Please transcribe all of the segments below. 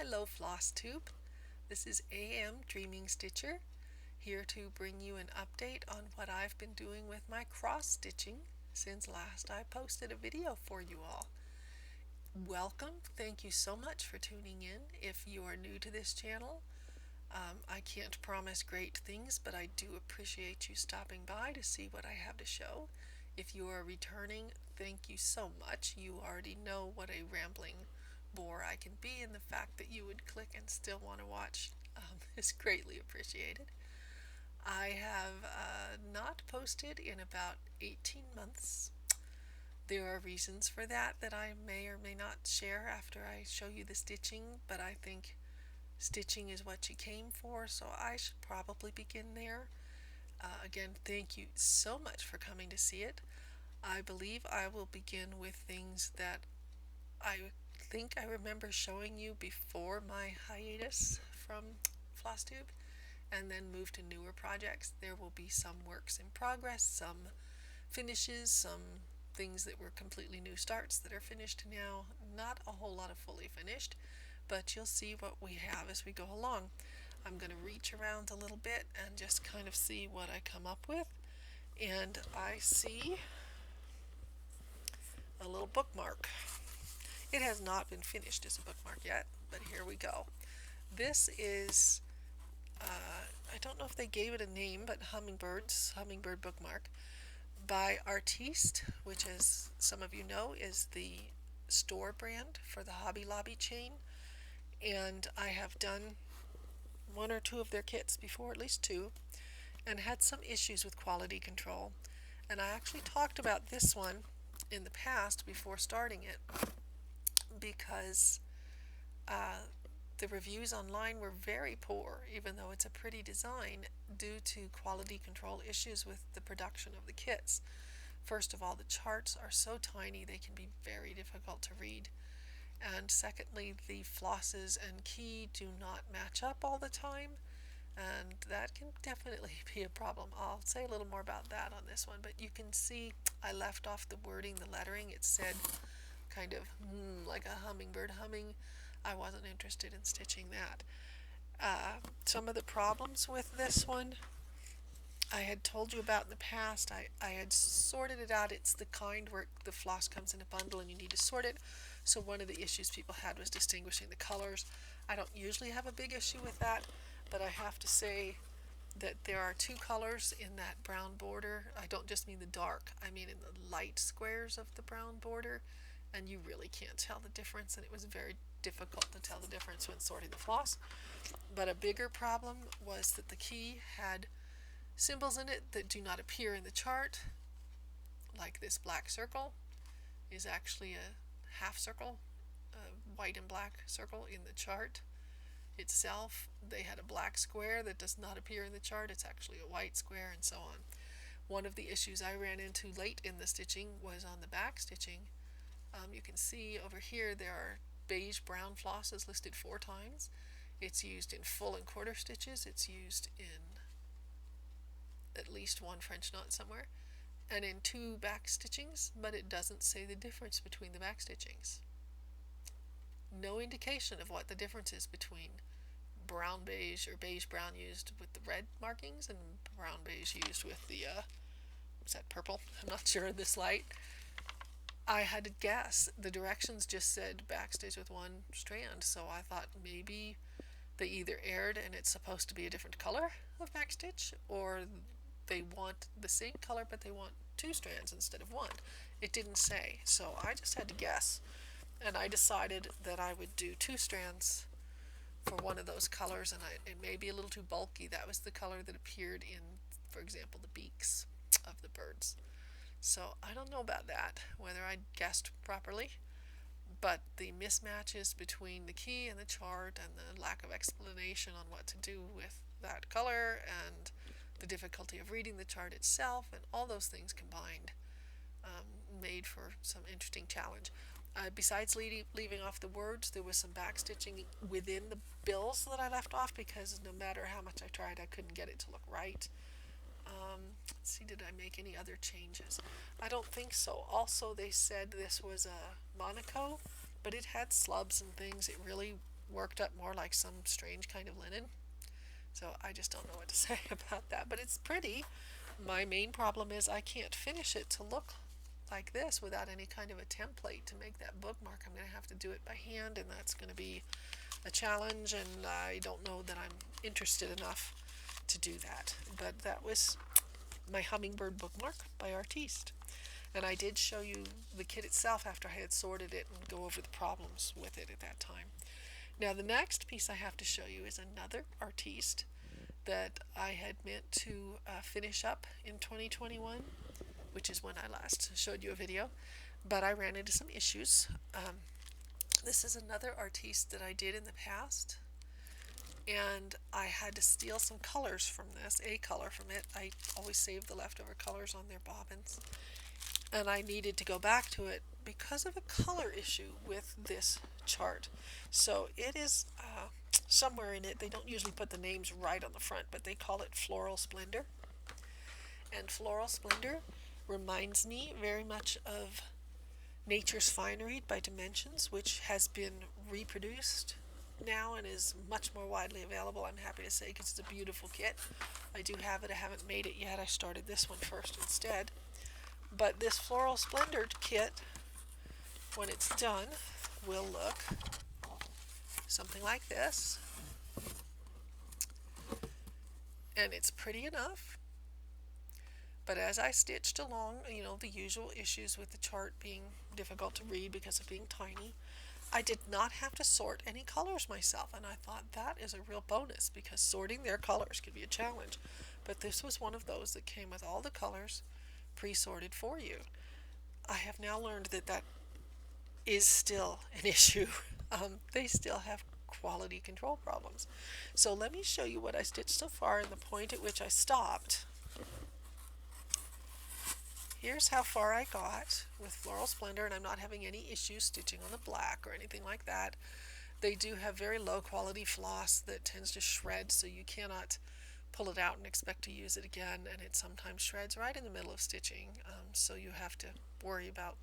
Hello Flosstube, this is AM Dreamingstitcher, here to bring you an update on what I've been doing with my cross stitching since last I posted a video for you all. Welcome, thank you so much for tuning in. If you are new to this channel, I can't promise great things, but I do appreciate you stopping by to see what I have to show. If you are returning, thank you so much. You already know what a rambling bore I can be, and the fact that you would click and still want to watch is greatly appreciated. I have not posted in about 18 months. There are reasons for that I may or may not share after I show you the stitching, but I think stitching is what you came for, so I should probably begin there. Again, thank you so much for coming to see it. I believe I will begin with things that I think I remember showing you before my hiatus from Flosstube, and then move to newer projects. There will be some works in progress, some finishes, some things that were completely new starts that are finished now. Not a whole lot of fully finished, but you'll see what we have as we go along. I'm going to reach around a little bit and just kind of see what I come up with. And I see a little bookmark. It has not been finished as a bookmark yet, but here we go. This is, I don't know if they gave it a name, but Hummingbird bookmark by Artiste, which, as some of you know, is the store brand for the Hobby Lobby chain. And I have done one or two of their kits before, at least two, and had some issues with quality control. And I actually talked about this one in the past before starting it, because the reviews online were very poor, even though it's a pretty design, due to quality control issues with the production of the kits. First of all, the charts are so tiny they can be very difficult to read. And secondly, the flosses and key do not match up all the time, and that can definitely be a problem. I'll say a little more about that on this one, but you can see I left off the wording, the lettering. It said kind of like a hummingbird humming. I wasn't interested in stitching that. Some of the problems with this one I had told you about in the past. I had sorted it out. It's the kind where the floss comes in a bundle and you need to sort it. So one of the issues people had was distinguishing the colors. I don't usually have a big issue with that, but I have to say that there are two colors in that brown border. I don't just mean the dark, I mean in the light squares of the brown border, and you really can't tell the difference, and it was very difficult to tell the difference when sorting the floss. But a bigger problem was that the key had symbols in it that do not appear in the chart, like this black circle is actually a half circle, a white and black circle in the chart itself. They had a black square that does not appear in the chart. It's actually a white square, and so on. One of the issues I ran into late in the stitching was on the back stitching. You can see over here there are beige brown flosses listed 4 times. It's used in full and quarter stitches. It's used in at least 1 French knot somewhere, and in 2 back stitchings, but it doesn't say the difference between the back stitchings. No indication of what the difference is between brown beige or beige brown used with the red markings and brown beige used with the what's that, purple? I'm not sure in this light. I had to guess. The directions just said backstitch with 1 strand, so I thought maybe they either erred and it's supposed to be a different color of backstitch, or they want the same color but they want 2 strands instead of 1. It didn't say, so I just had to guess, and I decided that I would do 2 strands for one of those colors, and it may be a little too bulky. That was the color that appeared in, for example, the beaks of the birds. So I don't know about that, whether I guessed properly, but the mismatches between the key and the chart and the lack of explanation on what to do with that color and the difficulty of reading the chart itself and all those things combined made for some interesting challenge. Besides leaving off the words, there was some back stitching within the bills that I left off, because no matter how much I tried, I couldn't get it to look right. Let's see, did I make any other changes? I don't think so. Also, they said this was a Monaco, but it had slubs and things. It really worked up more like some strange kind of linen. So I just don't know what to say about that, but it's pretty. My main problem is I can't finish it to look like this without any kind of a template to make that bookmark. I'm going to have to do it by hand, and that's going to be a challenge, and I don't know that I'm interested enough to do that. But that was my hummingbird bookmark by Artiste. And I did show you the kit itself after I had sorted it and go over the problems with it at that time. Now the next piece I have to show you is another Artiste that I had meant to finish up in 2021, which is when I last showed you a video, but I ran into some issues. This is another Artiste that I did in the past, and I had to steal some colors from this, a color from it. I always save the leftover colors on their bobbins, and I needed to go back to it because of a color issue with this chart. So it is somewhere in it, they don't usually put the names right on the front, but they call it Floral Splendor. And Floral Splendor reminds me very much of Nature's Finery by Dimensions, which has been reproduced now and is much more widely available, I'm happy to say, because it's a beautiful kit. I do have it. I haven't made it yet. I started this one first instead. But this Floral Splendor kit, when it's done, will look something like this. And it's pretty enough. But as I stitched along, you know, the usual issues with the chart being difficult to read because of being tiny, I did not have to sort any colors myself, and I thought that is a real bonus because sorting their colors could be a challenge. But this was one of those that came with all the colors pre-sorted for you. I have now learned that that is still an issue. They still have quality control problems. So let me show you what I stitched so far and the point at which I stopped. Here's how far I got with Floral Splendor, and I'm not having any issues stitching on the black or anything like that. They do have very low quality floss that tends to shred, so you cannot pull it out and expect to use it again, and it sometimes shreds right in the middle of stitching, so you have to worry about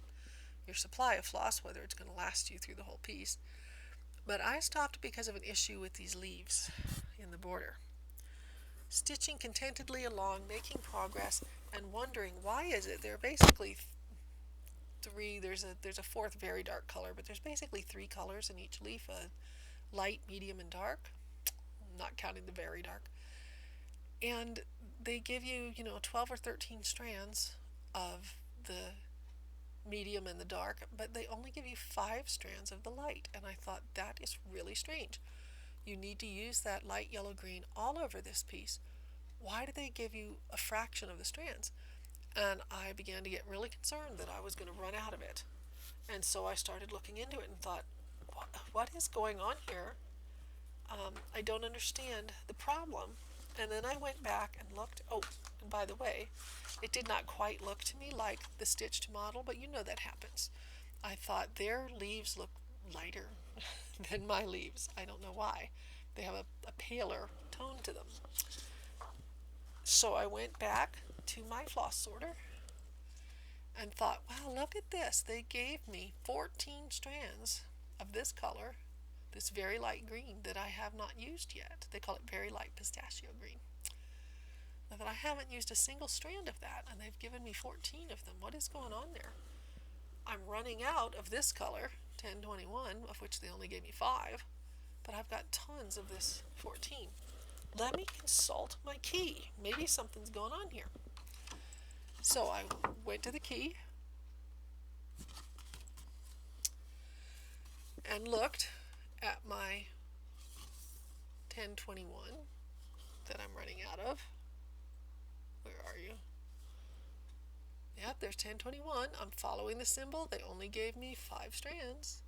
your supply of floss, whether it's going to last you through the whole piece. But I stopped because of an issue with these leaves in the border. Stitching contentedly along, making progress, and wondering why is it there are basically three, there's a fourth very dark color, but there's basically three colors in each leaf, light, medium, and dark, not counting the very dark. And they give you, 12 or 13 strands of the medium and the dark, but they only give you 5 strands of the light, and I thought that is really strange. You need to use that light yellow green all over this piece. Why do they give you a fraction of the strands? And I began to get really concerned that I was going to run out of it. And so I started looking into it and thought, what is going on here? I don't understand the problem. And then I went back and looked. Oh, and by the way, it did not quite look to me like the stitched model, but you know that happens. I thought their leaves look lighter than my leaves. I don't know why. They have a paler tone to them. So I went back to my floss sorter and thought, wow, look at this. They gave me 14 strands of this color, this very light green that I have not used yet. They call it very light pistachio green. Now that I haven't used a single strand of that, and they've given me 14 of them. What is going on there? I'm running out of this color, 1021, of which they only gave me 5, but I've got tons of this 14. Let me consult my key. Maybe something's going on here. So I went to the key and looked at my 1021 that I'm running out of. Where are you? Yep, there's 1021. I'm following the symbol. They only gave me 5 strands.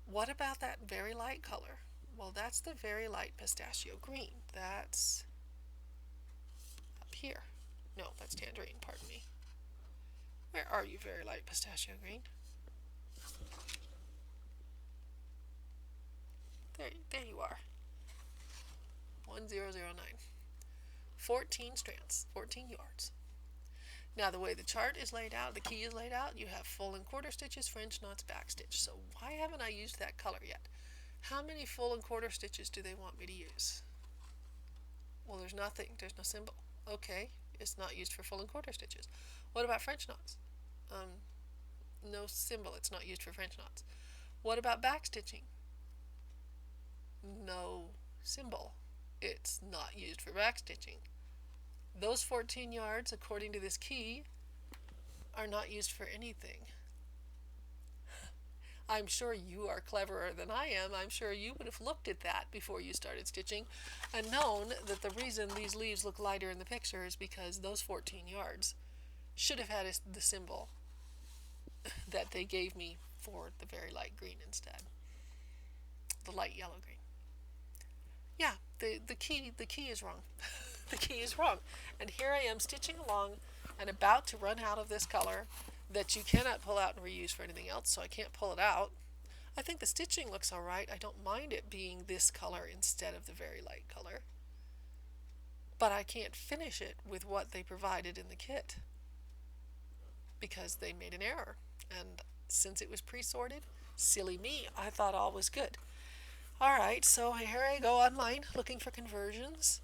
What about that very light color? Well, that's the very light pistachio green. That's up here. No, that's tangerine, pardon me. Where are you, very light pistachio green? There you are. 1009. 14 strands, 14 yards. Now the way the chart is laid out, the key is laid out, you have full and quarter stitches, French knots, back stitch. So why haven't I used that color yet? How many full and quarter stitches do they want me to use? Well, there's nothing. There's no symbol. Okay, it's not used for full and quarter stitches. What about French knots? No symbol. It's not used for French knots. What about back stitching? No symbol. It's not used for back stitching. Those 14 yards, according to this key, are not used for anything. I'm sure you are cleverer than I am. I'm sure you would have looked at that before you started stitching and known that the reason these leaves look lighter in the picture is because those 14 yards should have had the symbol that they gave me for the very light green instead. The light yellow green. Yeah, the key is wrong. The key is wrong. And here I am stitching along and about to run out of this color that you cannot pull out and reuse for anything else, so I can't pull it out. I think the stitching looks alright. I don't mind it being this color instead of the very light color. But I can't finish it with what they provided in the kit because they made an error. And since it was pre-sorted, silly me, I thought all was good. Alright, so here I go online looking for conversions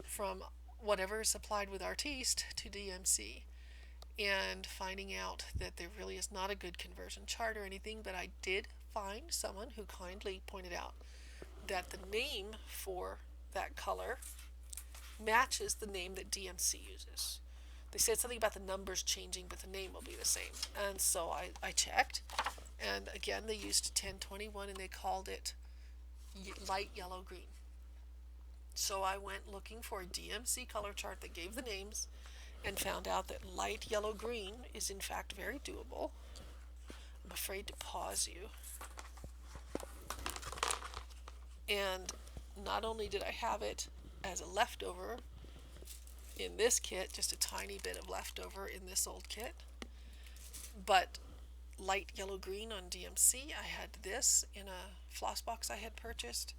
from whatever is supplied with Artiste to DMC and finding out that there really is not a good conversion chart or anything, but I did find someone who kindly pointed out that the name for that color matches the name that DMC uses. They said something about the numbers changing, but the name will be the same. And so I checked, and again they used 1021 and they called it light yellow green. So I went looking for a DMC color chart that gave the names and found out that light yellow green is in fact very doable. I'm afraid to pause you. And not only did I have it as a leftover in this kit, just a tiny bit of leftover in this old kit, but light yellow green on DMC, I had this in a floss box I had purchased,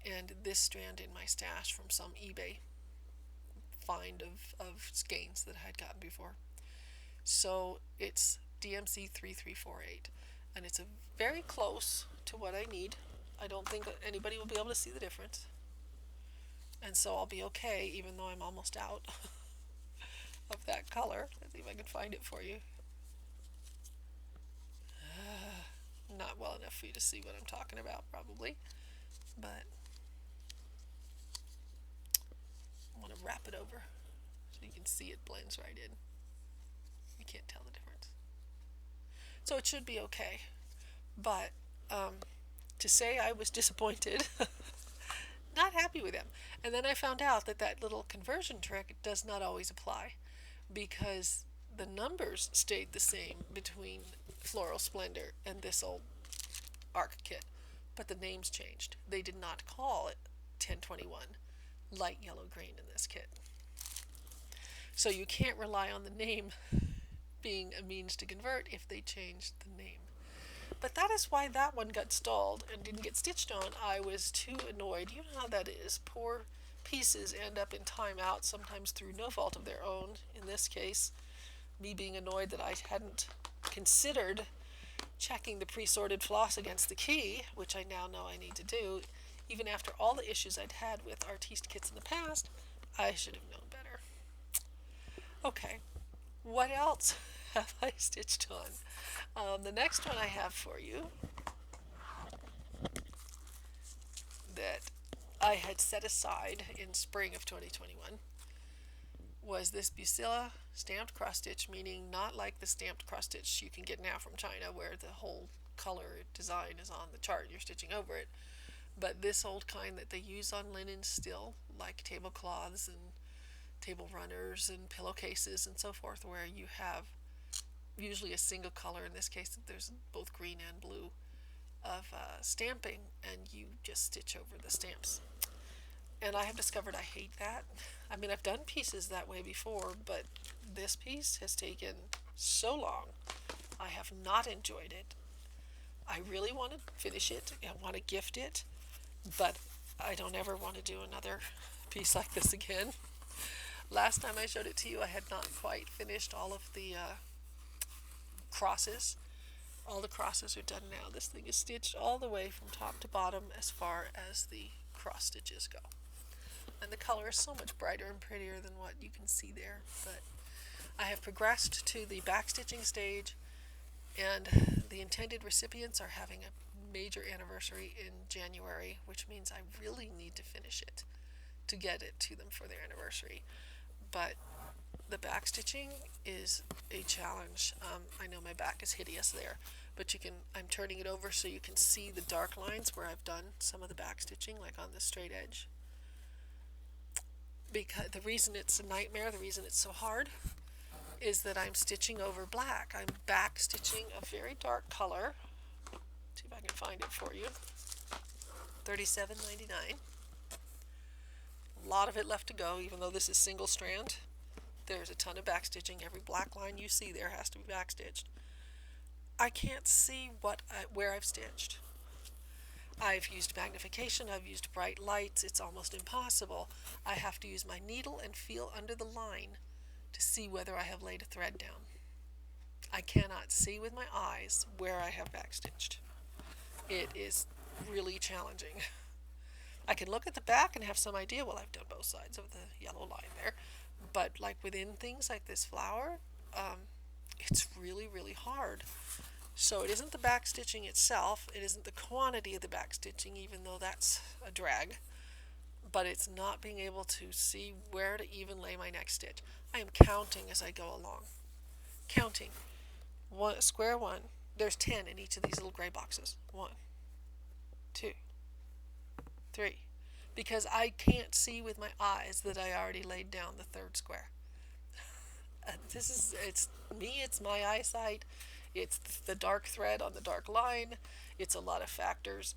and this strand in my stash from some eBay find of skeins that I had gotten before. So it's DMC 3348, and it's a very close to what I need. I don't think that anybody will be able to see the difference, and so I'll be okay even though I'm almost out of that color. Let's see if I can find it for you. Not well enough for you to see what I'm talking about probably, but I want to wrap it over so you can see it blends right in. You can't tell the difference. So it should be okay, but to say I was disappointed, not happy with them. And then I found out that that little conversion trick does not always apply, because the numbers stayed the same between Floral Splendor and this old ARC kit, but the names changed. They did not call it 1021 light yellow green in this kit. So you can't rely on the name being a means to convert if they changed the name. But that is why that one got stalled and didn't get stitched on. I was too annoyed. You know how that is. Poor pieces end up in timeout, sometimes through no fault of their own. In this case, me being annoyed that I hadn't considered checking the pre-sorted floss against the key, which I now know I need to do. Even after all the issues I'd had with Artiste kits in the past, I should have known better. Okay, what else have I stitched on? The next one I have for you that I had set aside in spring of 2021 was this Busilla stamped cross stitch, meaning not like the stamped cross stitch you can get now from China where the whole color design is on the chart and you're stitching over it, but this old kind that they use on linen still, like tablecloths and table runners and pillowcases and so forth, where you have usually a single color, in this case there's both green and blue, of stamping, and you just stitch over the stamps. And I have discovered I hate that. I mean, I've done pieces that way before, but this piece has taken so long. I have not enjoyed it. I really want to finish it. I want to gift it, but I don't ever want to do another piece like this again. Last time I showed it to you, I had not quite finished all of the crosses. All the crosses are done now. This thing is stitched all the way from top to bottom as far as the cross stitches go. And the color is so much brighter and prettier than what you can see there. But I have progressed to the backstitching stage, and the intended recipients are having a major anniversary in January, which means I really need to finish it to get it to them for their anniversary. But the backstitching is a challenge. I know my back is hideous there, but I'm turning it over so you can see the dark lines where I've done some of the backstitching, like on the straight edge. Because the reason it's a nightmare, the reason it's so hard, is that I'm stitching over black. I'm back stitching a very dark color. See if I can find it for you. $37.99. A lot of it left to go, even though this is single strand. There's a ton of back stitching. Every black line you see there has to be back stitched. I can't see where I've stitched. I've used magnification, I've used bright lights. It's almost impossible. I have to use my needle and feel under the line to see whether I have laid a thread down. I cannot see with my eyes where I have backstitched. It is really challenging. I can look at the back and have some idea, well, I've done both sides of the yellow line there, but like within things like this flower, it's really, really hard. So it isn't the backstitching itself, it isn't the quantity of the backstitching, even though that's a drag, but it's not being able to see where to even lay my next stitch. I am counting as I go along. Counting. Square one. There's 10 in each of these little gray boxes. 1, 2, 3. Because I can't see with my eyes that I already laid down the third square. It's me, it's my eyesight. It's the dark thread on the dark line. It's a lot of factors.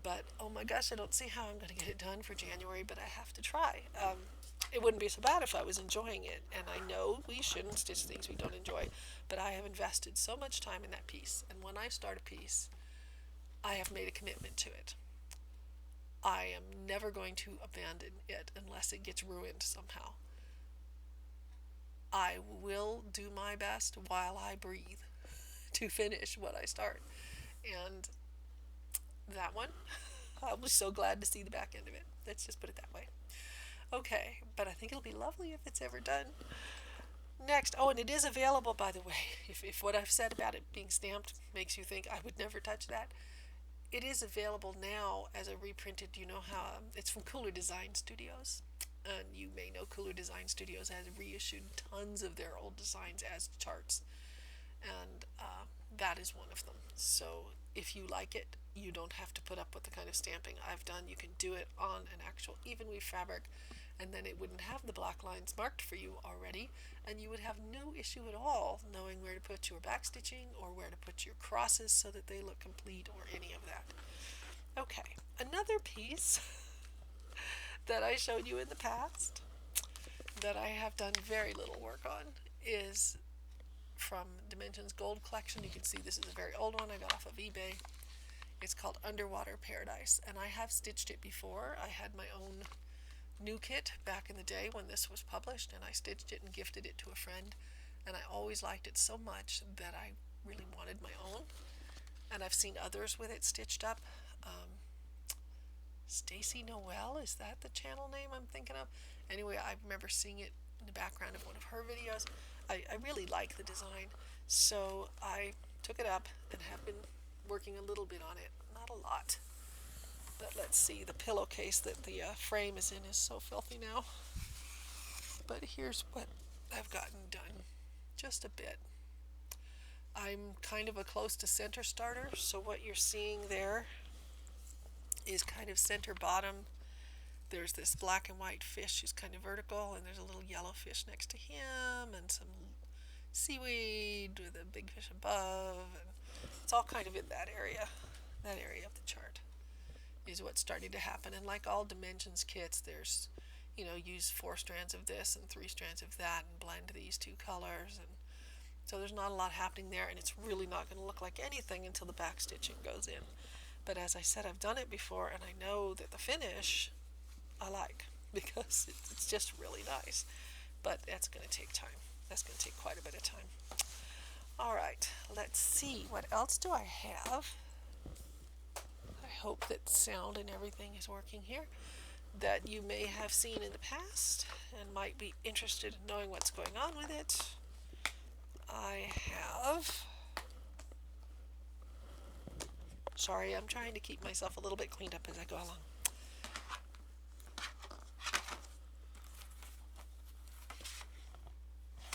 But, oh my gosh, I don't see how I'm going to get it done for January, but I have to try. It wouldn't be so bad if I was enjoying it. And I know we shouldn't stitch things we don't enjoy, but I have invested so much time in that piece. And when I start a piece, I have made a commitment to it. I am never going to abandon it unless it gets ruined somehow. I will do my best while I breathe to finish what I start. And that one, I'll be so glad to see the back end of it. Let's just put it that way. Okay, but I think it'll be lovely if it's ever done. Next, oh, and it is available, by the way. If what I've said about it being stamped makes you think I would never touch that, it is available now as a reprinted, you know how, it's from Cooler Design Studios. And you may know Cooler Design Studios has reissued tons of their old designs as charts. And that is one of them. So if you like it, you don't have to put up with the kind of stamping I've done. You can do it on an actual even weave fabric, and then it wouldn't have the black lines marked for you already, and you would have no issue at all knowing where to put your backstitching or where to put your crosses so that they look complete or any of that. Okay, another piece that I showed you in the past that I have done very little work on is from Dimensions Gold Collection. You can see this is a very old one I got off of eBay. It's called Underwater Paradise, and I have stitched it before. I had my own new kit back in the day when this was published, and I stitched it and gifted it to a friend, and I always liked it so much that I really wanted my own. And I've seen others with it stitched up. Stacy Noel, is that the channel name I'm thinking of? Anyway, I remember seeing it in the background of one of her videos. I really like the design, so I took it up and have been working a little bit on it. Not a lot. But let's see, the pillowcase that the frame is in is so filthy now. But here's what I've gotten done. Just a bit. I'm kind of a close to center starter, so what you're seeing there is kind of center bottom. There's this black and white fish who's kind of vertical, and there's a little yellow fish next to him, and some seaweed with a big fish above, and it's all kind of in that area of the chart is what's starting to happen. And like all Dimensions kits, there's, you know, use 4 strands of this and 3 strands of that and blend these 2 colors, and so there's not a lot happening there, and it's really not going to look like anything until the back stitching goes in. But as I said, I've done it before, and I know that the finish I like because it's just really nice. but that's going to take time. That's going to take quite a bit of time. All right, let's see. What else do I have? I hope that sound and everything is working here, that you may have seen in the past and might be interested in knowing what's going on with it. I have... Sorry, I'm trying to keep myself a little bit cleaned up as I go along.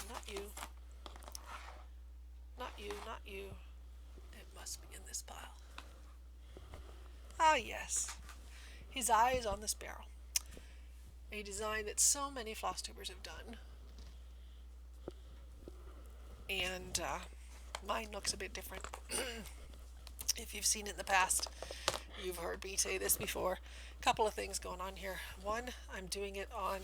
Not you. Not you, not you. It must be in this pile. Ah, yes. His eye is on this barrel. A design that so many Flosstubers have done. And mine looks a bit different. If you've seen it in the past, you've heard me say this before. A couple of things going on here. One, I'm doing it on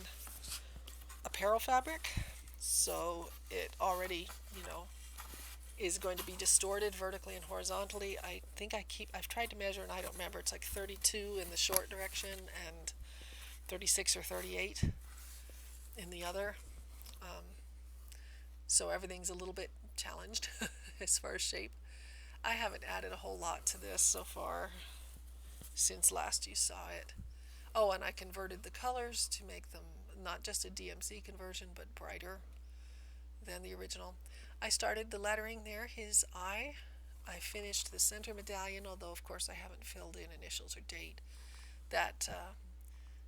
apparel fabric, so it already, is going to be distorted vertically and horizontally. I think I've tried to measure and I don't remember. It's like 32 in the short direction and 36 or 38 in the other. So everything's a little bit challenged as far as shape. I haven't added a whole lot to this so far since last you saw it. Oh, and I converted the colors to make them not just a DMC conversion, but brighter than the original. I started the lettering there, his eye. I finished the center medallion, although of course I haven't filled in initials or date. That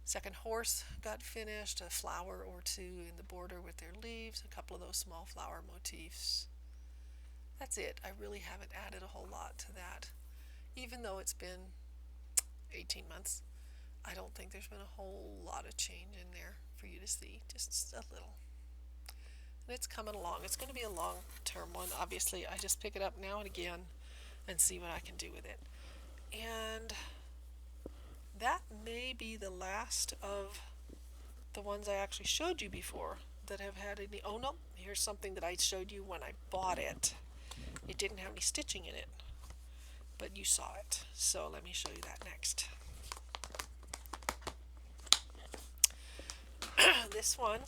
second horse got finished, a flower or two in the border with their leaves, a couple of those small flower motifs. That's it. I really haven't added a whole lot to that. Even though it's been 18 months, I don't think there's been a whole lot of change in there for you to see, just a little. And it's coming along. It's going to be a long-term one. Obviously, I just pick it up now and again and see what I can do with it. And that may be the last of the ones I actually showed you before that have had any... Oh no, here's something that I showed you when I bought it. It didn't have any stitching in it, but you saw it. So let me show you that next. This one,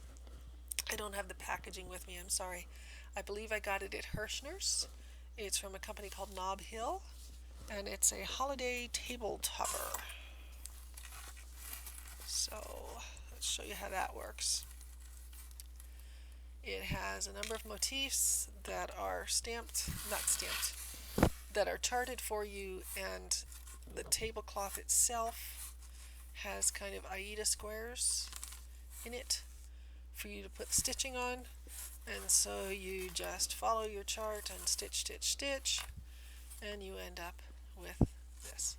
I don't have the packaging with me, I'm sorry. I believe I got it at Hirschner's. It's from a company called Knob Hill, and it's a holiday table topper. So let's show you how that works. It has a number of motifs that are that are charted for you, and the tablecloth itself has kind of Aida squares in it for you to put stitching on, and so you just follow your chart and stitch, stitch, stitch, and you end up with this,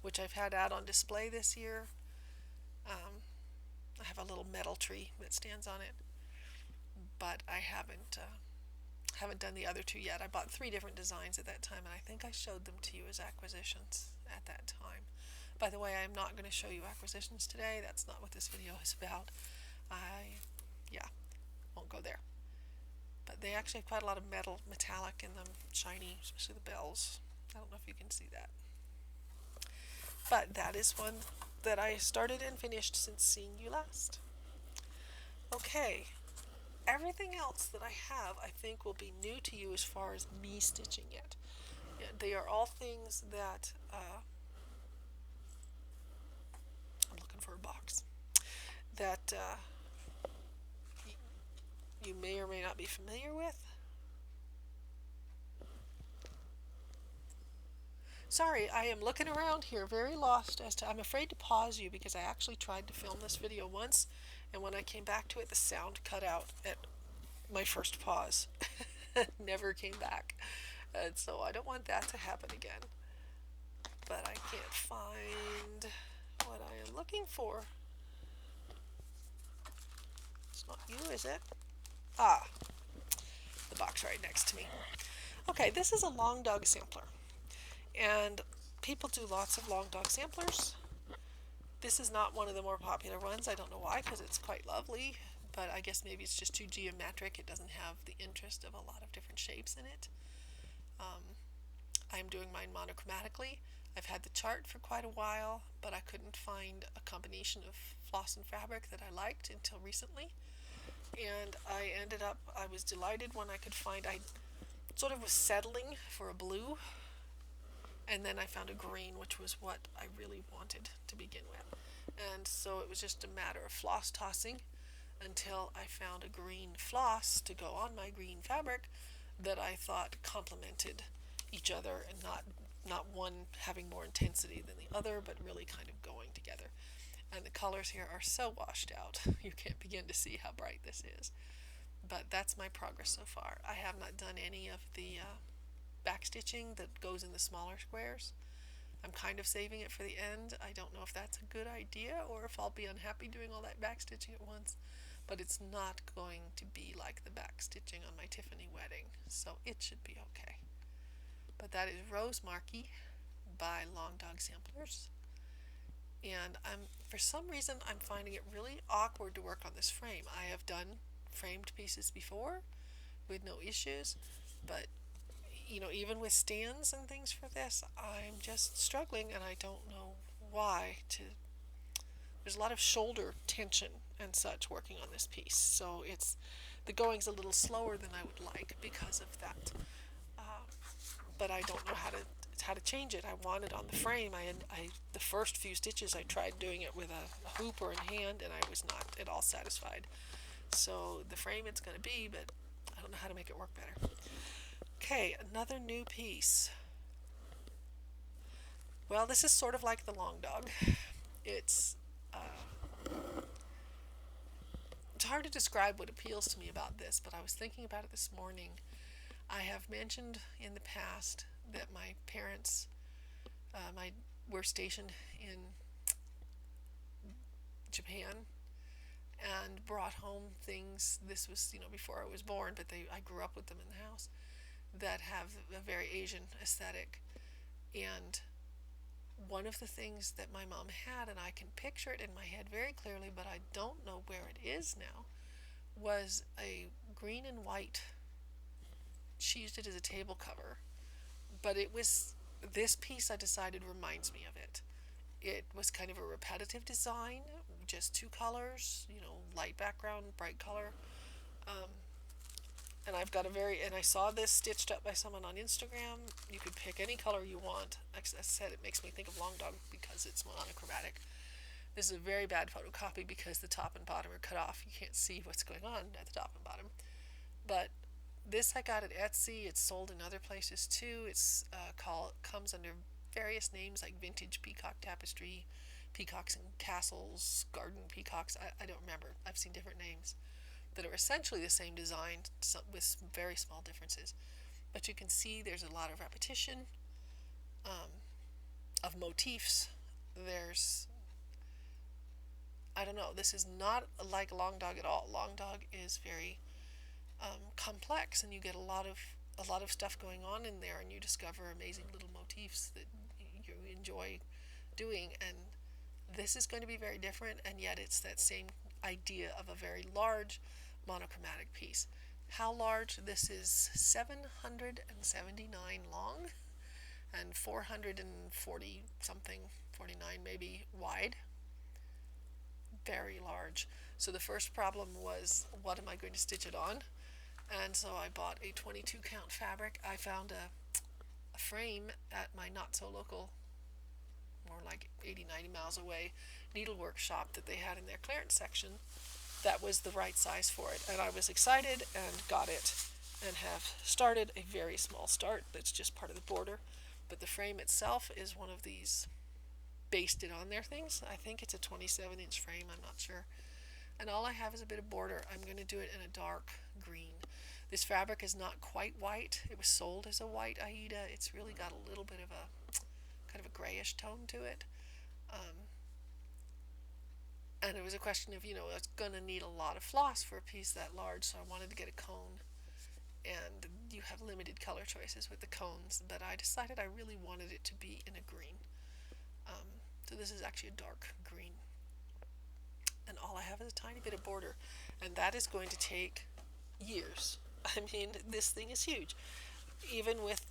which I've had out on display this year. I have a little metal tree that stands on it, but I haven't done the other two yet. I bought 3 different designs at that time, and I think I showed them to you as acquisitions at that time. By the way, I'm not going to show you acquisitions today. That's not what this video is about. Won't go there. But they actually have quite a lot of metallic in them, shiny, especially the bells. I don't know if you can see that. But that is one that I started and finished since seeing you last. Okay, everything else that I have I think will be new to you as far as me stitching it. Yeah, they are all things that I'm looking for a box that you may or may not be familiar with. Sorry, I am looking around here very lost as to... I'm afraid to pause you because I actually tried to film this video once, and when I came back to it the sound cut out at my first pause. Never came back. And so I don't want that to happen again. But I can't find what I am looking for. It's not you, is it? Ah, the box right next to me. Okay, this is a long dog sampler. And people do lots of long dog samplers. This is not one of the more popular ones. I don't know why, because it's quite lovely. But I guess maybe it's just too geometric. It doesn't have the interest of a lot of different shapes in it. I'm doing mine monochromatically. I've had the chart for quite a while, but I couldn't find a combination of floss and fabric that I liked until recently. And I was delighted when I could find, I sort of was settling for a blue, and then I found a green, which was what I really wanted to begin with. And so it was just a matter of floss tossing until I found a green floss to go on my green fabric that I thought complemented each other, and not one having more intensity than the other, but really kind of going together. And the colors here are so washed out. You can't begin to see how bright this is. But that's my progress so far. I have not done any of the backstitching that goes in the smaller squares. I'm kind of saving it for the end. I don't know if that's a good idea or if I'll be unhappy doing all that backstitching at once. But it's not going to be like the backstitching on my Tiffany wedding, so it should be okay. But that is Rose Markey by Long Dog Samplers. And for some reason I'm finding it really awkward to work on this frame. I have done framed pieces before with no issues, but even with stands and things for this, I'm just struggling, and I don't know why. There's a lot of shoulder tension and such working on this piece, so the going's a little slower than I would like because of that. But I don't know how to change it. I want it on the frame. The first few stitches I tried doing it with a hoop or in hand, and I was not at all satisfied. So the frame it's going to be, but I don't know how to make it work better. Okay, another new piece. Well, this is sort of like the Long Dog. It's hard to describe what appeals to me about this, but I was thinking about it this morning. I have mentioned in the past that my parents were stationed in Japan and brought home things. This was before I was born, but I grew up with them in the house, that have a very Asian aesthetic. And one of the things that my mom had, and I can picture it in my head very clearly, but I don't know where it is now, was a green and white. She used it as a table cover, but it was this piece I decided reminds me of it. It was kind of a repetitive design, just two colors, light background, bright color. And I saw this stitched up by someone on Instagram. You could pick any color you want. Like I said, it makes me think of Long Dog because it's monochromatic. This is a very bad photocopy because the top and bottom are cut off. You can't see what's going on at the top and bottom. But this I got at Etsy. It's sold in other places too. Comes under various names like Vintage Peacock Tapestry, Peacocks and Castles, Garden Peacocks. I don't remember. I've seen different names that are essentially the same design with very small differences. But you can see there's a lot of repetition of motifs. I don't know, this is not like Long Dog at all. Long Dog is very complex, and you get a lot of stuff going on in there, and you discover amazing little motifs that you enjoy doing. And this is going to be very different, and yet it's that same idea of a very large monochromatic piece. How large? This is 779 long and 440 something, 49 maybe, wide. Very large. So the first problem was, what am I going to stitch it on? And so I bought a 22 count fabric. I found a frame at my not so local, more like 80-90 miles away, needlework shop that they had in their clearance section that was the right size for it. And I was excited and got it, and have started a very small start that's just part of the border. But the frame itself is one of these basted on there things. I think it's a 27-inch frame, I'm not sure. And all I have is a bit of border. I'm going to do it in a dark green. This fabric is not quite white. It was sold as a white Aida. It's really got a little bit of a kind of a grayish tone to it. And it was a question of, it's going to need a lot of floss for a piece that large, so I wanted to get a cone. And you have limited color choices with the cones, but I decided I really wanted it to be in a green. So this is actually a dark green. And all I have is a tiny bit of border. And that is going to take years. I mean, this thing is huge. Even with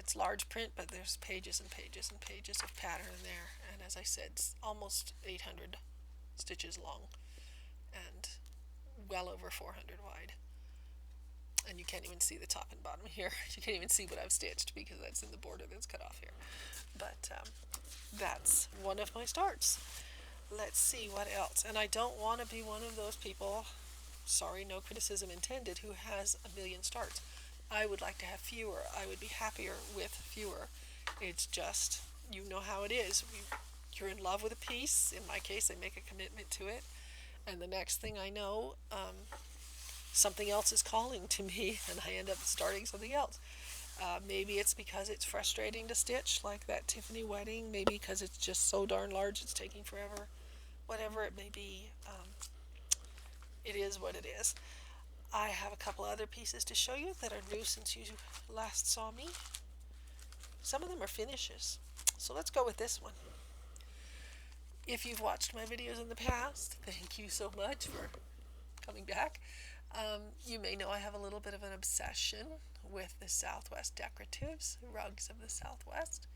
It's large print, but there's pages and pages and pages of pattern in there. And as I said, it's almost 800 stitches long and well over 400 wide. And you can't even see the top and bottom here. You can't even see what I've stitched because that's in the border that's cut off here. But that's one of my starts. Let's see what else. And I don't want to be one of those people, sorry, no criticism intended, who has a million starts. I would like to have fewer. I would be happier with fewer. It's just, you know how it is. You're in love with a piece. In my case, I make a commitment to it. And the next thing I know, something else is calling to me, and I end up starting something else. Maybe it's because it's frustrating to stitch, like that Tiffany wedding. Maybe because it's just so darn large, it's taking forever. Whatever it may be, it is what it is. I have a couple other pieces to show you that are new since you last saw me. Some of them are finishes. So let's go with this one. If you've watched my videos in the past, thank you so much for coming back. You may know I have a little bit of an obsession with the Southwest decoratives, rugs of the Southwest,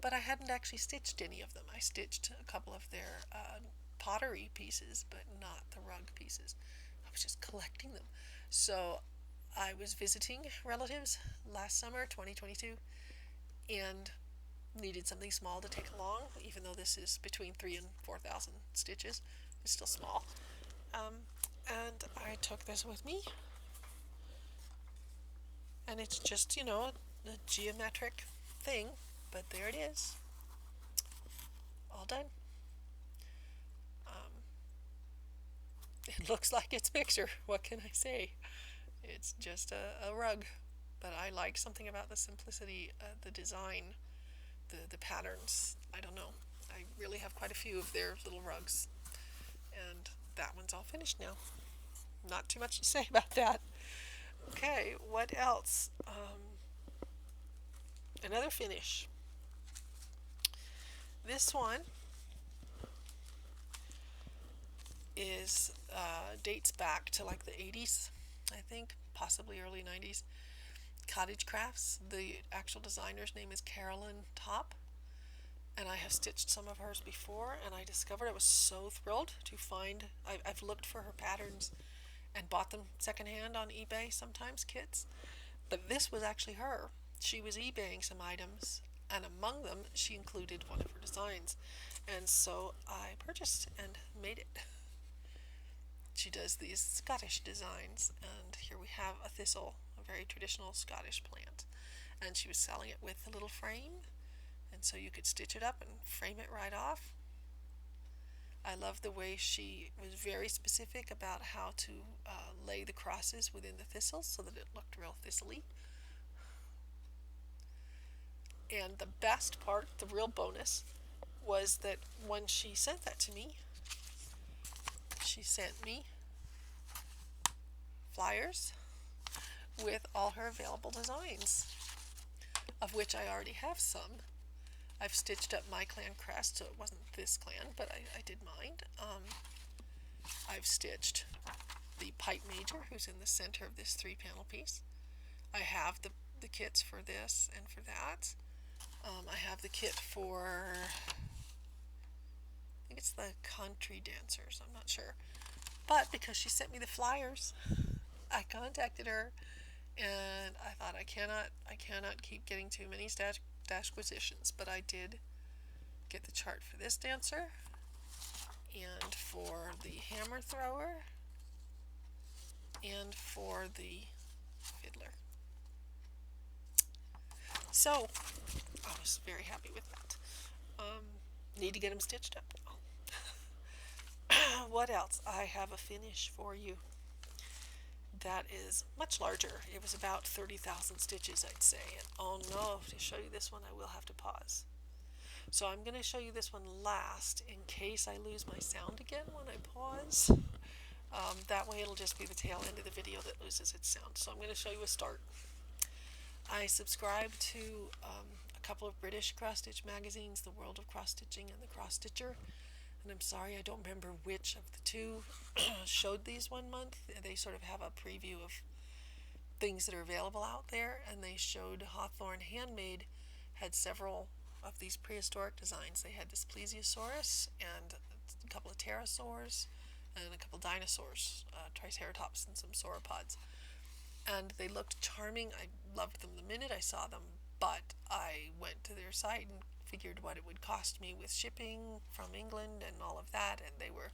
but I hadn't actually stitched any of them. I stitched a couple of their pottery pieces, but not the rug pieces. I was just collecting them. So I was visiting relatives last summer, 2022, and needed something small to take along, even though this is between 3,000 and 4,000 stitches. It's still small. And I took this with me, and it's just, you know, a geometric thing, but there it is, all done. It looks like its picture. What can I say? It's just a rug, but I like something about the simplicity, the design, the patterns. I don't know. I really have quite a few of their little rugs, and that one's all finished now. Not too much to say about that. Okay, what else? Another finish. This one is dates back to like the 80s, I think, possibly early 90s. Cottage Crafts. The actual designer's name is Carolyn Top, and I have stitched some of hers before, and I discovered I was so thrilled to find, I've looked for her patterns and bought them secondhand on eBay sometimes, kits, but this was actually her. She was eBaying some items, and among them she included one of her designs, and so I purchased and made it. She does these Scottish designs, and here we have a thistle, a very traditional Scottish plant, and she was selling it with a little frame, and so you could stitch it up and frame it right off. I love the way she was very specific about how to lay the crosses within the thistles so that it looked real thistly. And the best part, the real bonus, was that when she sent that to me, she sent me flyers with all her available designs, of which I already have some. I've stitched up my clan crest, so it wasn't this clan, but I did mine. I've stitched the Pipe Major, who's in the center of this 3-panel piece. I have the kits for this and for that. I have the kit for, I think it's the Country Dancers, I'm not sure. But because she sent me the flyers, I contacted her, and I thought I cannot keep getting too many acquisitions, but I did get the chart for this dancer and for the hammer thrower and for the fiddler. So I was very happy with that. Need to get them stitched up now. What else? I have a finish for you that is much larger. It was about 30,000 stitches, I'd say. And oh no, to show you this one I will have to pause. So I'm going to show you this one last in case I lose my sound again when I pause. That way it'll just be the tail end of the video that loses its sound. So I'm going to show you a start. I subscribe to a couple of British cross-stitch magazines, The World of Cross-Stitching and The Cross-Stitcher. And I'm sorry, I don't remember which of the two showed these one month. They sort of have a preview of things that are available out there, and they showed Hawthorne Handmade had several of these prehistoric designs. They had this plesiosaurus and a couple of pterosaurs and a couple of dinosaurs, triceratops and some sauropods. And they looked charming. I loved them the minute I saw them, but I went to their site and figured what it would cost me with shipping from England and all of that, and they were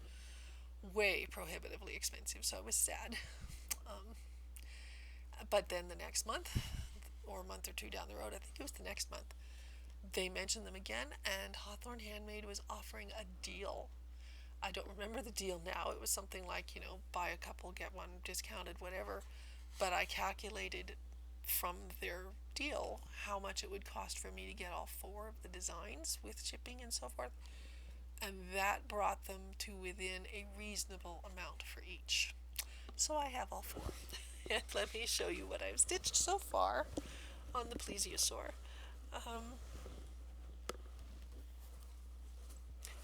way prohibitively expensive, so I was sad. Um, but then the next month, or a month or two down the road, I think it was the next month, they mentioned them again, and Hawthorne Handmade was offering a deal. I don't remember the deal now. It was something like, buy a couple, get one discounted, whatever. But I calculated from their deal how much it would cost for me to get all 4 of the designs with shipping and so forth. And that brought them to within a reasonable amount for each. So I have all 4. And let me show you what I've stitched so far on the plesiosaur.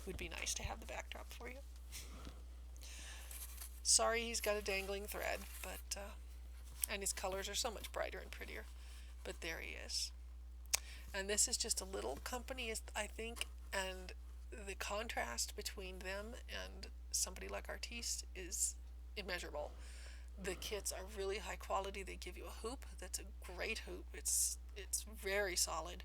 Would be nice to have the backdrop for you. Sorry he's got a dangling thread, but and his colors are so much brighter and prettier. But there he is. And this is just a little company, I think, and the contrast between them and somebody like Artiste is immeasurable. The kits are really high quality. They give you a hoop that's a great hoop. It's very solid.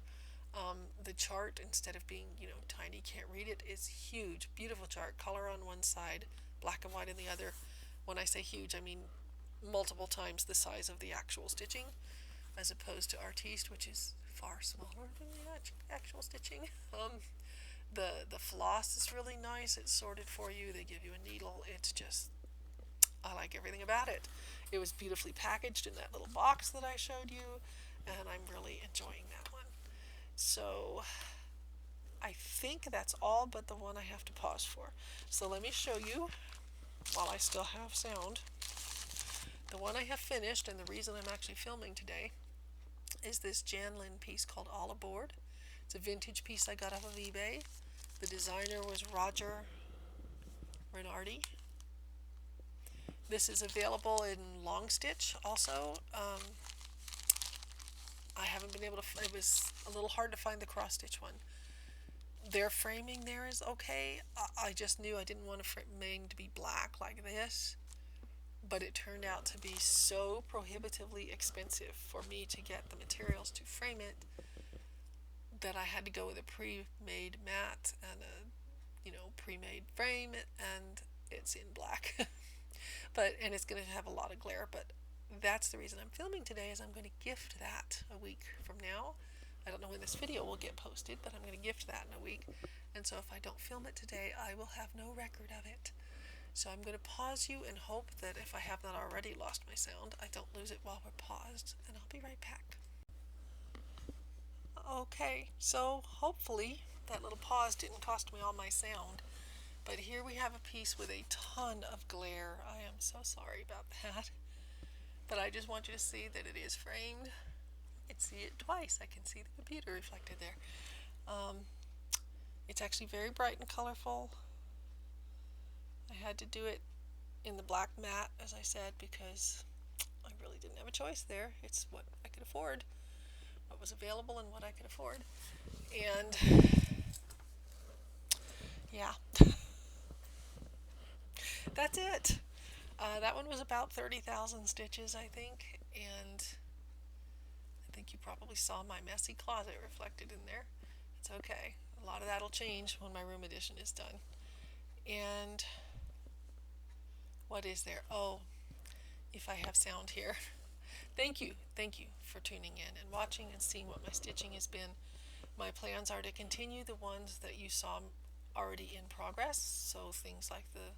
The chart, instead of being, tiny, can't read it, is huge. Beautiful chart. Color on one side, black and white on the other. When I say huge, I mean multiple times the size of the actual stitching, as opposed to Artiste, which is far smaller than the actual stitching. The floss is really nice. It's sorted for you. They give you a needle. It's just, I like everything about it. It was beautifully packaged in that little box that I showed you, and I'm really enjoying that one. So I think that's all but the one I have to pause for. So let me show you, while I still have sound, the one I have finished, and the reason I'm actually filming today is this Jan Lynn piece called All Aboard. It's a vintage piece I got off of eBay. The designer was Roger Renardi. This is available in long stitch also. I haven't been able to, it was a little hard to find the cross stitch one. Their framing there is okay. I just knew I didn't want a frame to be black like this, but it turned out to be so prohibitively expensive for me to get the materials to frame it that I had to go with a pre-made mat and a pre-made frame, and it's in black. And it's going to have a lot of glare, but that's the reason I'm filming today, is I'm going to gift that a week from now. I don't know when this video will get posted, but I'm going to gift that in a week. And so if I don't film it today, I will have no record of it. So I'm going to pause you and hope that if I have not already lost my sound, I don't lose it while we're paused, and I'll be right back. Okay, so hopefully that little pause didn't cost me all my sound. But here we have a piece with a ton of glare. I am so sorry about that. But I just want you to see that it is framed. I can see it twice. I can see the computer reflected there. It's actually very bright and colorful. I had to do it in the black mat, as I said, because I really didn't have a choice there. It's what I could afford, what was available and what I could afford. And yeah, that's it. That one was about 30,000 stitches, I think, and I think you probably saw my messy closet reflected in there. It's okay. A lot of that'll change when my room edition is done. And what is there? Oh, if I have sound here. Thank you for tuning in and watching and seeing what my stitching has been. My plans are to continue the ones that you saw already in progress, so things like the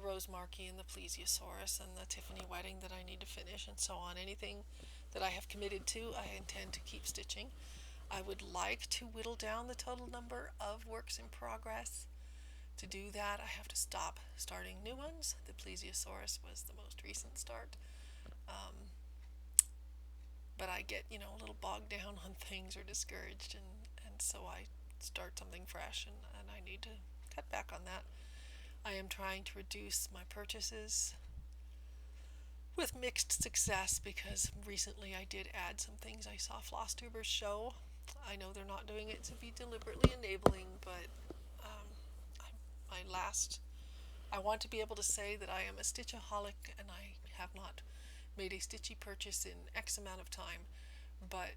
Rose Marquis and the Plesiosaurus and the Tiffany Wedding that I need to finish and so on. Anything that I have committed to, I intend to keep stitching. I would like to whittle down the total number of works in progress. To do that, I have to stop starting new ones. The Plesiosaurus was the most recent start. But I get, a little bogged down on things or discouraged, and so I start something fresh, and I need to cut back on that. I am trying to reduce my purchases. with mixed success, because recently I did add some things I saw Flosstubers show. I know they're not doing it to be deliberately enabling, but um, I want to be able to say that I am a Stitchaholic and I have not made a Stitchy purchase in X amount of time, but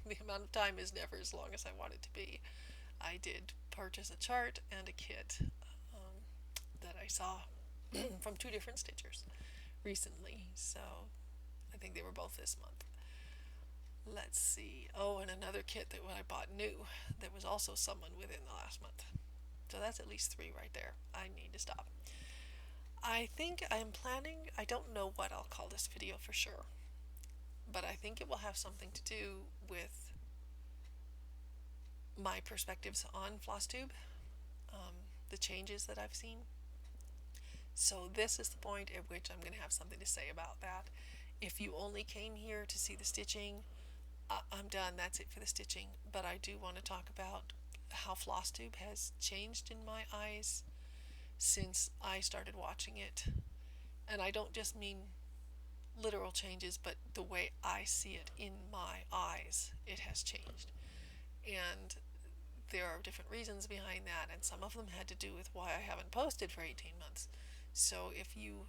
the amount of time is never as long as I want it to be. I did purchase a chart and a kit that I saw from two different stitchers recently, so I think they were both this month. Let's see. Oh, and another kit that I bought new that was also someone within the last month. So that's at least three right there. I need to stop. I think I'm planning, I don't know what I'll call this video for sure, but I think it will have something to do with my perspectives on Flosstube, the changes that I've seen. So this is the point at which I'm going to have something to say about that. If you only came here to see the stitching, I'm done. That's it for the stitching. But I do want to talk about how Flosstube has changed in my eyes since I started watching it. And I don't just mean literal changes, but the way I see it in my eyes, it has changed. And there are different reasons behind that, and some of them had to do with why I haven't posted for 18 months. So if you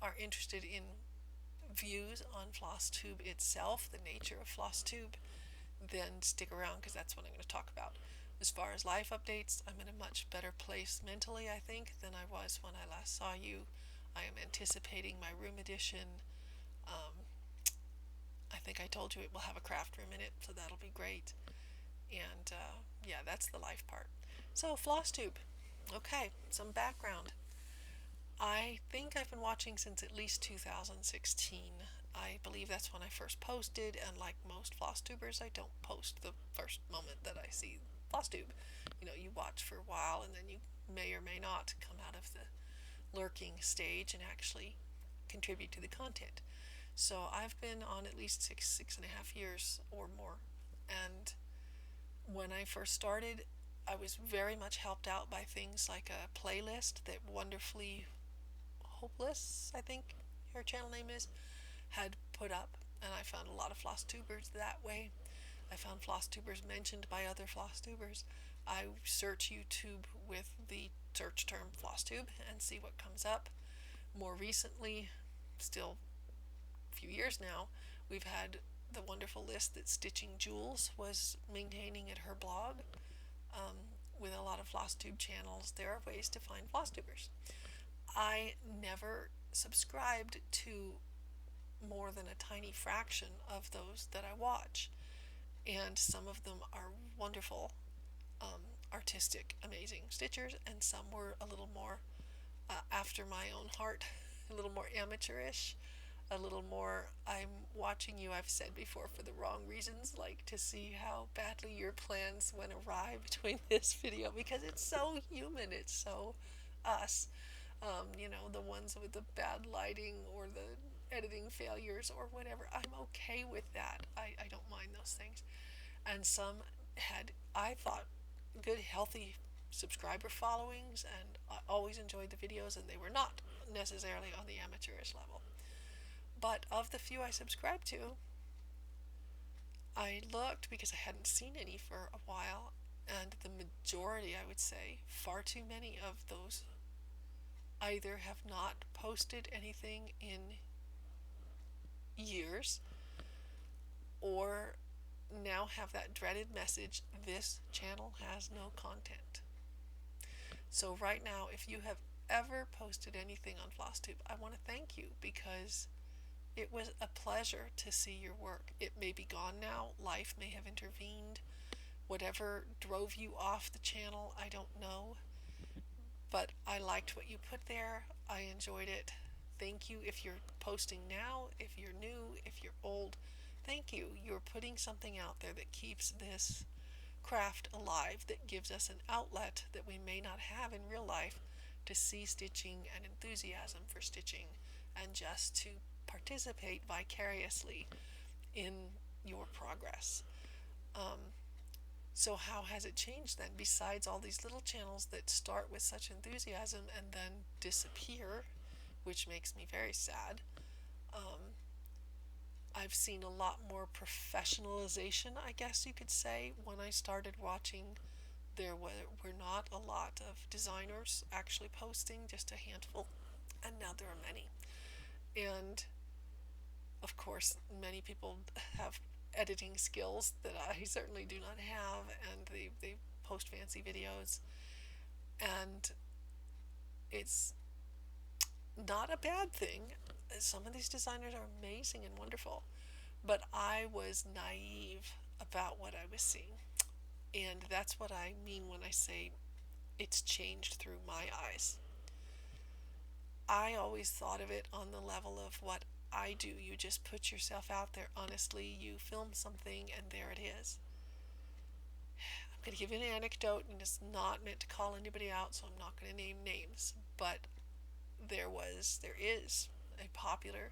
are interested in views on Flosstube itself, the nature of Flosstube, then stick around, because that's what I'm going to talk about. As far as life updates, I'm in a much better place mentally, I think, than I was when I last saw you. I am anticipating my room addition. I think I told you it will have a craft room in it, so that'll be great. And yeah, that's the life part. So Flosstube. Okay, some background. I think I've been watching since at least 2016. I believe that's when I first posted, and like most Flosstubers, I don't post the first moment that I see Flosstube. You know, you watch for a while and then you may or may not come out of the lurking stage and actually contribute to the content. So I've been on at least six and a half years or more, and when I first started, I was very much helped out by things like a playlist that Wonderfully Hopeless, I think her channel name is, had put up, and I found a lot of Flosstubers that way. I found Flosstubers mentioned by other Flosstubers. I search YouTube with the search term Flosstube and see what comes up. More recently, still a few years now, we've had the wonderful list that Stitching Jules was maintaining at her blog. With a lot of Flosstube channels, there are ways to find Flosstubers. I never subscribed to more than a tiny fraction of those that I watch, and some of them are wonderful, artistic, amazing stitchers, and some were a little more after my own heart, a little more amateurish, a little more I'm watching you, I've said before, for the wrong reasons, like to see how badly your plans went awry between this video, because it's so human, it's so us. You know, the ones with the bad lighting or the editing failures or whatever, I'm okay with that. I don't mind those things. And some had, I thought, good, healthy subscriber followings, and I always enjoyed the videos, and they were not necessarily on the amateurish level. But of the few I subscribed to, I looked because I hadn't seen any for a while, and the majority, I would say, far too many of those either have not posted anything in years or now have that dreaded message, this channel has no content. So right now, if you have ever posted anything on Flosstube, I want to thank you, because it was a pleasure to see your work. It may be gone now, life may have intervened, whatever drove you off the channel, I don't know, but I liked what you put there. I enjoyed it. Thank you if you're posting now, if you're new, if you're old. Thank you. You're putting something out there that keeps this craft alive, that gives us an outlet that we may not have in real life to see stitching and enthusiasm for stitching, and just to participate vicariously in your progress. So how has it changed then, besides all these little channels that start with such enthusiasm and then disappear, which makes me very sad? I've seen a lot more professionalization, I guess you could say. When I started watching, there were not a lot of designers actually posting, just a handful, and now there are many. And of course, many people have editing skills that I certainly do not have, and they post fancy videos, and it's not a bad thing. Some of these designers are amazing and wonderful, but I was naive about what I was seeing. And that's what I mean when I say it's changed through my eyes. I always thought of it on the level of what I do. You just put yourself out there honestly, you film something, and there it is. I'm going to give you an anecdote, and it's not meant to call anybody out, so I'm not going to name names. But there is a popular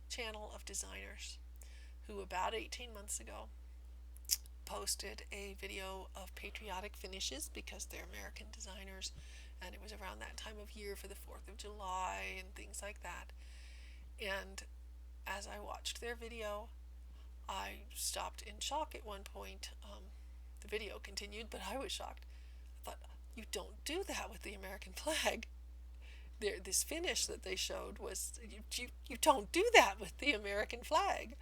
channel of designers who about 18 months ago posted a video of patriotic finishes because they're American designers, and it was around that time of year for the 4th of July and things like that. And as I watched their video, I stopped in shock at one point. The video continued, but I was shocked. I thought, you don't do that with the American flag. This finish that they showed was, you don't do that with the American flag.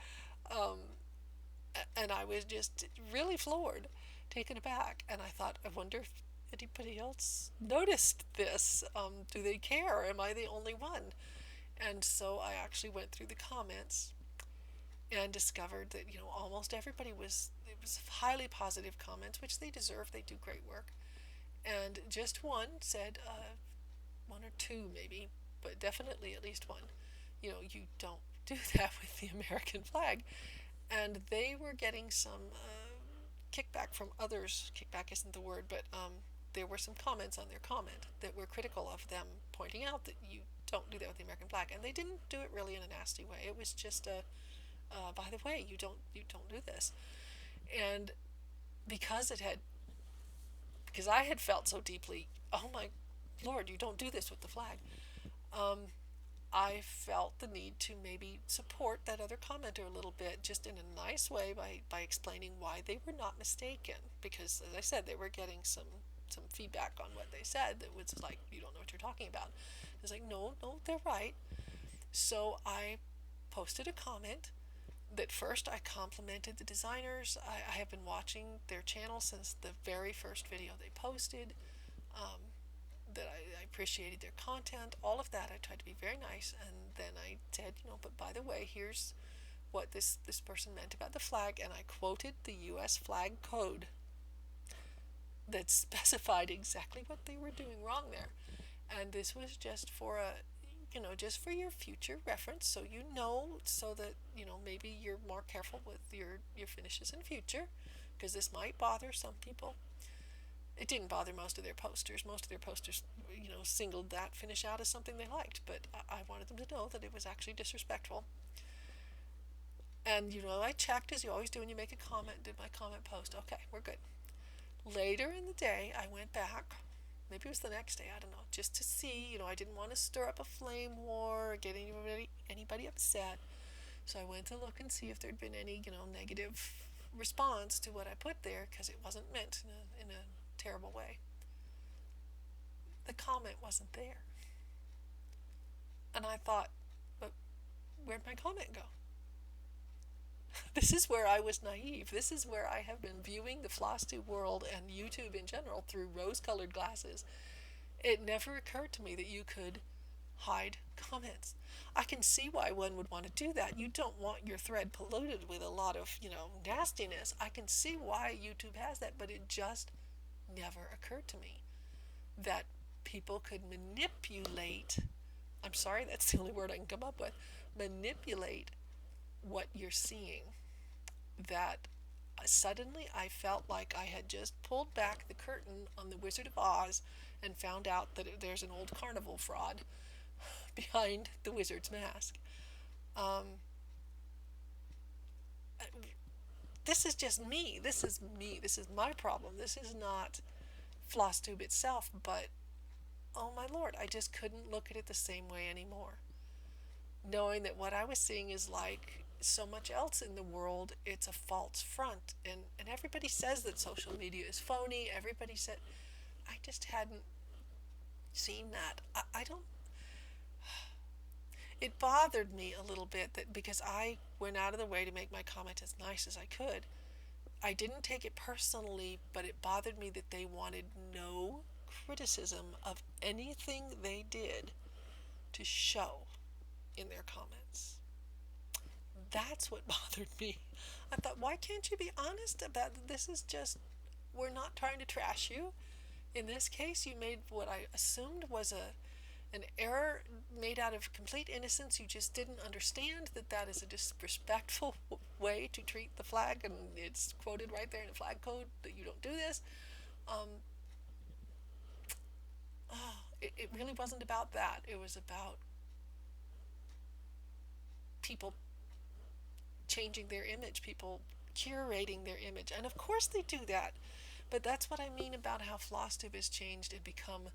And I was just really floored, taken aback. And I thought, I wonder if anybody else noticed this. Do they care? Am I the only one? And so I actually went through the comments and discovered that, almost everybody it was highly positive comments, which they deserve. They do great work. And just one said, one or two maybe, but definitely at least one, you don't do that with the American flag. And they were getting some kickback from others. Kickback isn't the word, but there were some comments on their comment that were critical of them, pointing out that you don't do that with the American flag. And they didn't do it really in a nasty way. It was just by the way, you don't do this. And because I had felt so deeply, oh my Lord, you don't do this with the flag. I felt the need to maybe support that other commenter a little bit, just in a nice way, by explaining why they were not mistaken. Because, as I said, they were getting some feedback on what they said that was like, you don't know what you're talking about. It's like, no, they're right. So I posted a comment that first I complimented the designers. I have been watching their channel since the very first video they posted. That I appreciated their content, all of that. I tried to be very nice, and then I said, but by the way, here's what this person meant about the flag, and I quoted the U.S. flag code that specified exactly what they were doing wrong there. And this was just for just for your future reference, so so that maybe you're more careful with your finishes in future, because this might bother some people. It didn't bother most of their posters. Most of their posters, singled that finish out as something they liked, but I wanted them to know that it was actually disrespectful. And, I checked, as you always do when you make a comment, did my comment post. Okay, we're good. Later in the day, I went back, maybe it was the next day, I don't know, just to see, I didn't want to stir up a flame war or get anybody upset. So I went to look and see if there'd been any, negative response to what I put there, because it wasn't meant in a terrible way. The comment wasn't there. And I thought, but where'd my comment go? This is where I was naive. This is where I have been viewing the Flosstube world and YouTube in general through rose-colored glasses. It never occurred to me that you could hide comments. I can see why one would want to do that. You don't want your thread polluted with a lot of, nastiness. I can see why YouTube has that, but it just never occurred to me that people could manipulate, I'm sorry, that's the only word I can come up with, manipulate what you're seeing. That suddenly I felt like I had just pulled back the curtain on the Wizard of Oz and found out that there's an old carnival fraud behind the wizard's mask. This is just me. This is me. This is my problem. This is not Flosstube itself, but oh my Lord, I just couldn't look at it the same way anymore. knowing that what I was seeing is like so much else in the world, it's a false front. And everybody says that social media is phony. Everybody said, I just hadn't seen that. I don't, it bothered me a little bit that because I went out of the way to make my comment as nice as I could, I didn't take it personally, but it bothered me that they wanted no criticism of anything they did to show in their comments. That's what bothered me. I thought, why can't you be honest about this? Is just, we're not trying to trash you. In this case, you made what I assumed was an error made out of complete innocence. You just didn't understand that that is a disrespectful way to treat the flag, and it's quoted right there in the flag code that you don't do this. Um, it really wasn't about that. It was about people changing their image, people curating their image. And of course they do that. But that's what I mean about how Flosstube has changed and become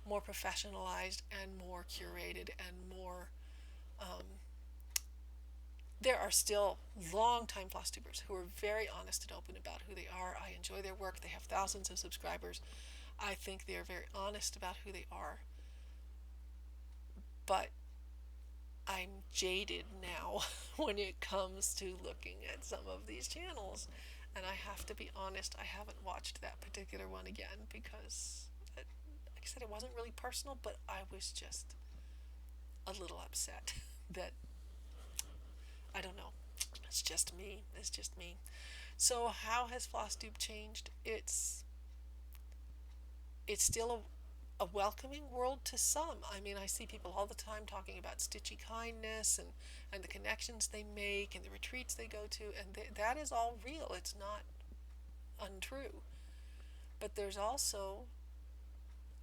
more professionalized and more curated and more. Um, there are still long-time Flosstubers who are very honest and open about who they are. I enjoy their work. They have thousands of subscribers. I think they are very honest about who they are. But I'm jaded now when it comes to looking at some of these channels. And I have to be honest, I haven't watched that particular one again because, like I said, it wasn't really personal, but I was just a little upset that, I don't know, it's just me. It's just me. So how has Flosstube changed? It's still a welcoming world to some. I mean, I see people all the time talking about stitchy kindness and the connections they make and the retreats they go to, and that is all real. It's not untrue. But there's also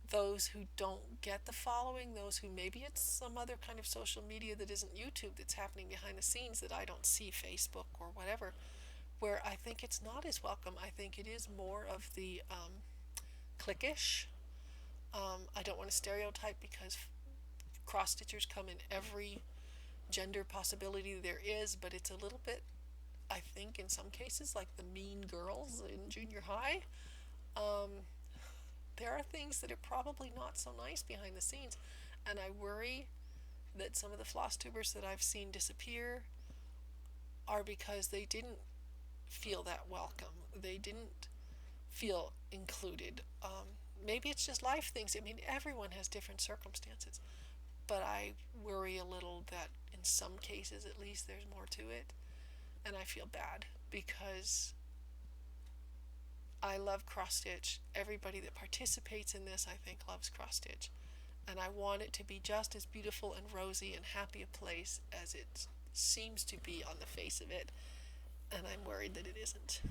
those who don't get the following, those who maybe it's some other kind of social media that isn't YouTube that's happening behind the scenes that I don't see, Facebook or whatever, where I think it's not as welcome. I think it is more of the cliquish. I don't want to stereotype because cross stitchers come in every gender possibility there is, but it's a little bit, I think, in some cases, like the mean girls in junior high. There are things that are probably not so nice behind the scenes, and I worry that some of the Flosstubers that I've seen disappear are because they didn't feel that welcome. They didn't feel included. Maybe it's just life things. I mean, everyone has different circumstances, but I worry a little that in some cases, at least, there's more to it, and I feel bad because I love cross stitch. Everybody that participates in this, I think, loves cross stitch, and I want it to be just as beautiful and rosy and happy a place as it seems to be on the face of it, and I'm worried that it isn't.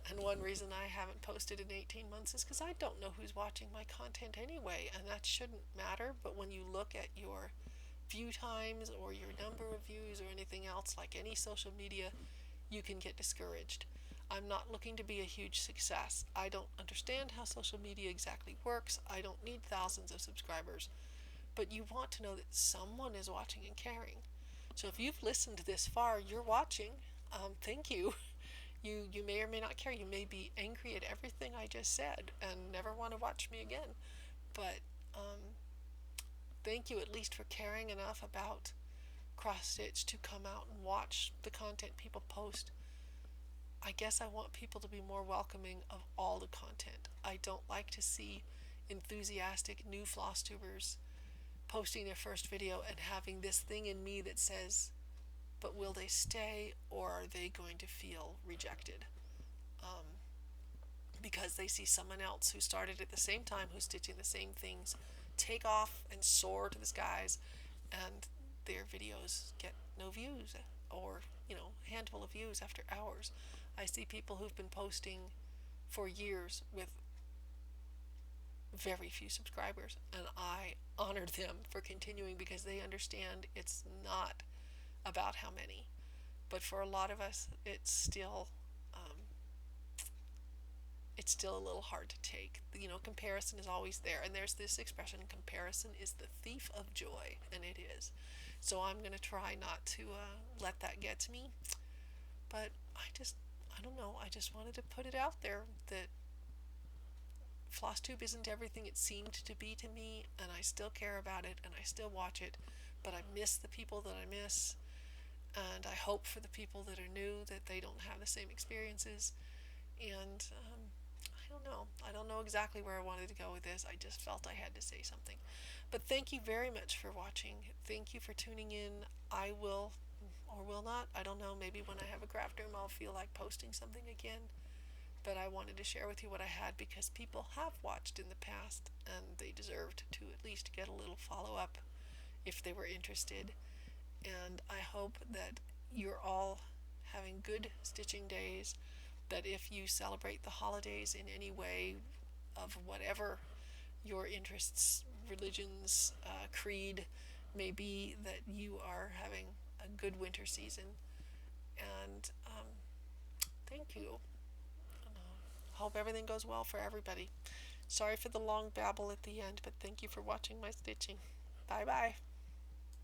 And one reason I haven't posted in 18 months is because I don't know who's watching my content anyway, and that shouldn't matter. But when you look at your view times or your number of views or anything else, like any social media, you can get discouraged. I'm not looking to be a huge success. I don't understand how social media exactly works. I don't need thousands of subscribers. But you want to know that someone is watching and caring. So if you've listened this far, you're watching. Thank you. You may or may not care. You may be angry at everything I just said and never want to watch me again. But thank you at least for caring enough about cross stitch to come out and watch the content people post. I guess I want people to be more welcoming of all the content. I don't like to see enthusiastic new Flosstubers posting their first video and having this thing in me that says, but will they stay or are they going to feel rejected? Because they see someone else who started at the same time, who's stitching the same things, take off and soar to the skies, and their videos get no views or, a handful of views after hours. I see people who've been posting for years with very few subscribers, and I honor them for continuing because they understand it's not about how many, but for a lot of us it's still a little hard to take. Comparison is always there, and there's this expression, comparison is the thief of joy, and it is. So I'm going to try not to let that get to me. But I don't know, I just wanted to put it out there that Flosstube isn't everything it seemed to be to me, and I still care about it, and I still watch it, but I miss the people that I miss, and I hope for the people that are new that they don't have the same experiences. And I don't know. I don't know exactly where I wanted to go with this. I just felt I had to say something. But thank you very much for watching. Thank you for tuning in. I will or will not. I don't know. Maybe when I have a craft room, I'll feel like posting something again. But I wanted to share with you what I had because people have watched in the past and they deserved to at least get a little follow up if they were interested. And I hope that you're all having good stitching days, that if you celebrate the holidays in any way of whatever your interests, religions, creed may be, that you are having a good winter season. And thank you. Hope everything goes well for everybody. Sorry for the long babble at the end, but thank you for watching my stitching. Bye bye.